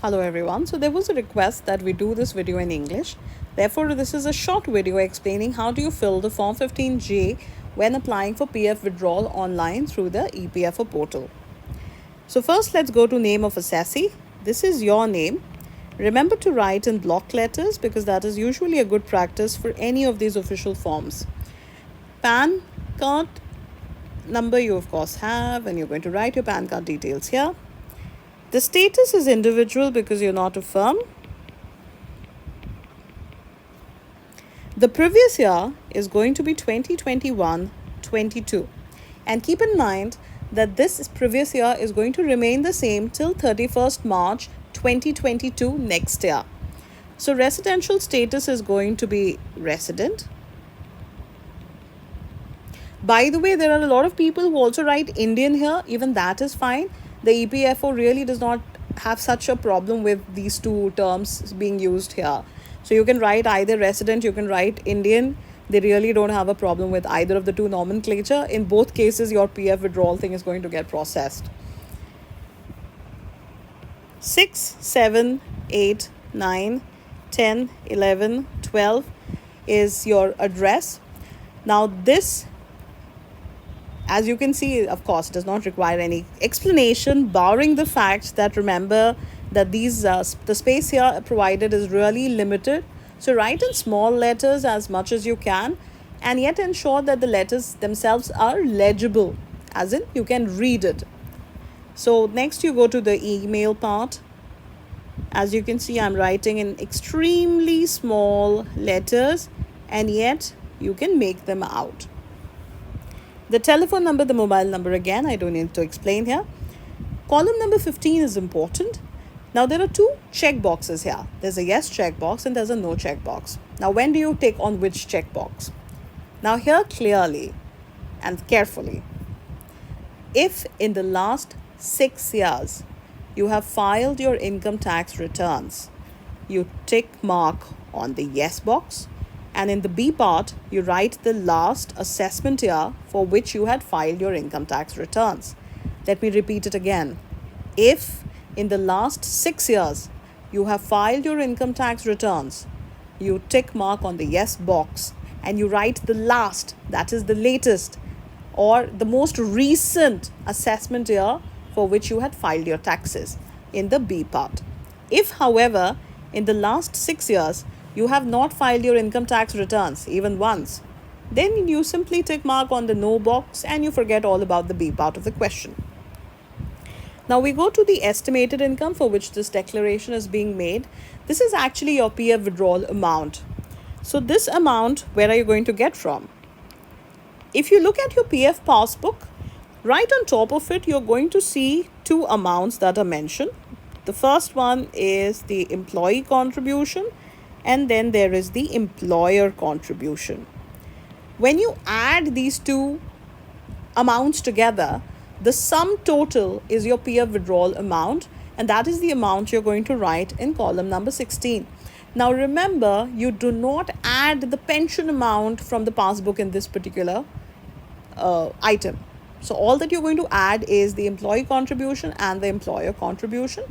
Hello everyone. So there was a request that we do this video in English. Therefore, this is a short video explaining how do you fill the Form 15G when applying for PF withdrawal online through the EPFO portal. So first, let's go to name of assessee. This is your name. Remember to write in block letters because that is usually a good practice for any of these official forms. PAN card number you of course have, and you're going to write your PAN card details here. The status is individual because you're not a firm. The previous year is going to be 2021-22. And keep in mind that this previous year is going to remain the same till 31st March 2022 next year. So residential status is going to be resident. By the way, there are a lot of people who also write Indian here. Even that is fine. The EPFO really does not have such a problem with these two terms being used here. So you can write either resident, you can write Indian. They really don't have a problem with either of the two nomenclature. In both cases, your PF withdrawal thing is going to get processed. 6, 7, 8, 9, 10, 11, 12 is your address. Now this, as you can see, of course, does not require any explanation, barring the fact that remember that these the space here provided is really limited. So write in small letters as much as you can, and yet ensure that the letters themselves are legible, as in you can read it. So next you go to the email part. As you can see, I'm writing in extremely small letters, and yet you can make them out. The telephone number, the mobile number, again, I don't need to explain here. Column number 15 is important. Now, there are two check boxes here. There's a yes checkbox and there's a no checkbox. Now, when do you take on which checkbox? Now, here clearly and carefully, if in the last 6 years you have filed your income tax returns, you tick mark on the yes box. And in the B part, you write the last assessment year for which you had filed your income tax returns. Let me repeat it again. If in the last 6 years you have filed your income tax returns, you tick mark on the yes box and you write the last, that is the latest or the most recent assessment year for which you had filed your taxes in the B part. If, however, in the last 6 years, you have not filed your income tax returns even once, then you simply tick mark on the no box and you forget all about the B part of the question. Now we go to the estimated income for which this declaration is being made. This is actually your PF withdrawal amount. So this amount, where are you going to get from? If you look at your PF passbook, right on top of it, you're going to see two amounts that are mentioned. The first one is the employee contribution, and then there is the employer contribution. When you add these two amounts together, the sum total is your PF withdrawal amount, and that is the amount you're going to write in column number 16. Now remember, you do not add the pension amount from the passbook in this particular item. So all that you're going to add is the employee contribution and the employer contribution.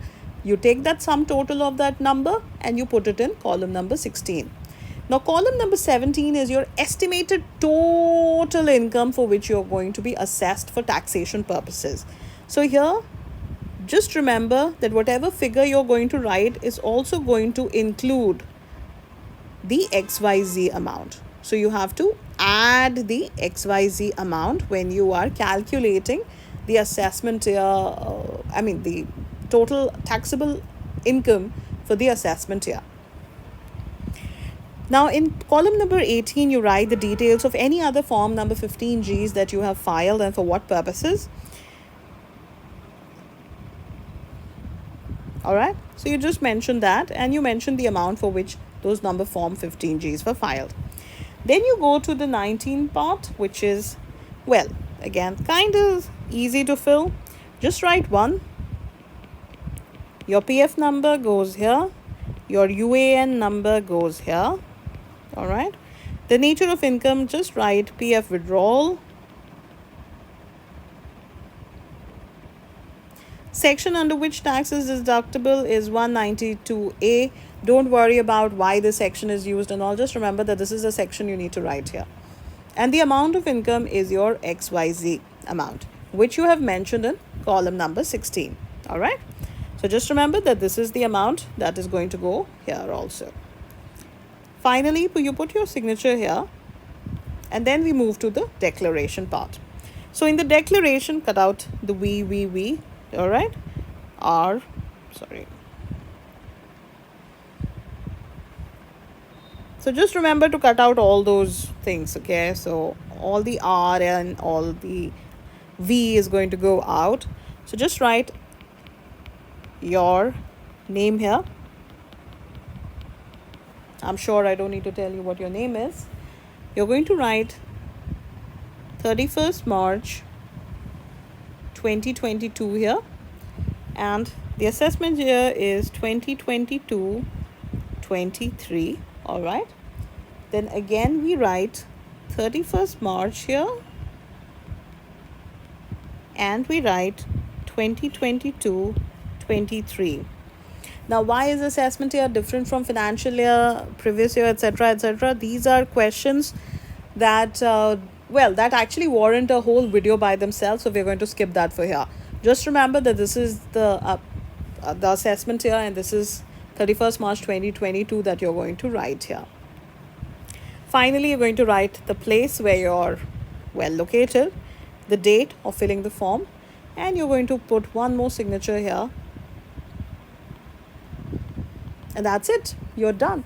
You take that sum total of that number and you put it in column number 16. Now, column number 17 is your estimated total income for which you're going to be assessed for taxation purposes. So here, just remember that whatever figure you're going to write is also going to include the XYZ amount. So you have to add the XYZ amount when you are calculating the assessment year, the total taxable income for the assessment year. Now in column number 18, you write the details of any other form number 15Gs that you have filed and for what purposes. Alright, so you just mention that and you mention the amount for which those number form 15Gs were filed. Then you go to the 19 part, which is, well, again, kind of easy to fill. Just write one. Your PF number goes here. Your UAN number goes here. All right. The nature of income, just write PF withdrawal. section under which tax is deductible is 192A. Don't worry about why this section is used and all. Just remember that this is a section you need to write here. And the amount of income is your XYZ amount, which you have mentioned in column number 16. All right. So just remember that this is the amount that is going to go here also. Finally, you put your signature here, and then we move to the declaration part. So in the declaration, cut out the we, all right, So just remember to cut out all those things, okay? So all the R and all the V is going to go out. So just write your name here. I'm sure I don't need to tell you what your name is. You're going to write 31st March 2022 here, and the assessment year is 2022-23. All right, then again we write 31st March here, and we write 2022-23. Now, why is assessment year different from financial year, previous year, etc., etc.? These are questions that, that actually warrant a whole video by themselves. So we're going to skip that for here. Just remember that this is the assessment year, and this is 31st March 2022 that you're going to write here. Finally, you're going to write the place where you're located, the date of filling the form, and you're going to put one more signature here. And that's it. You're done.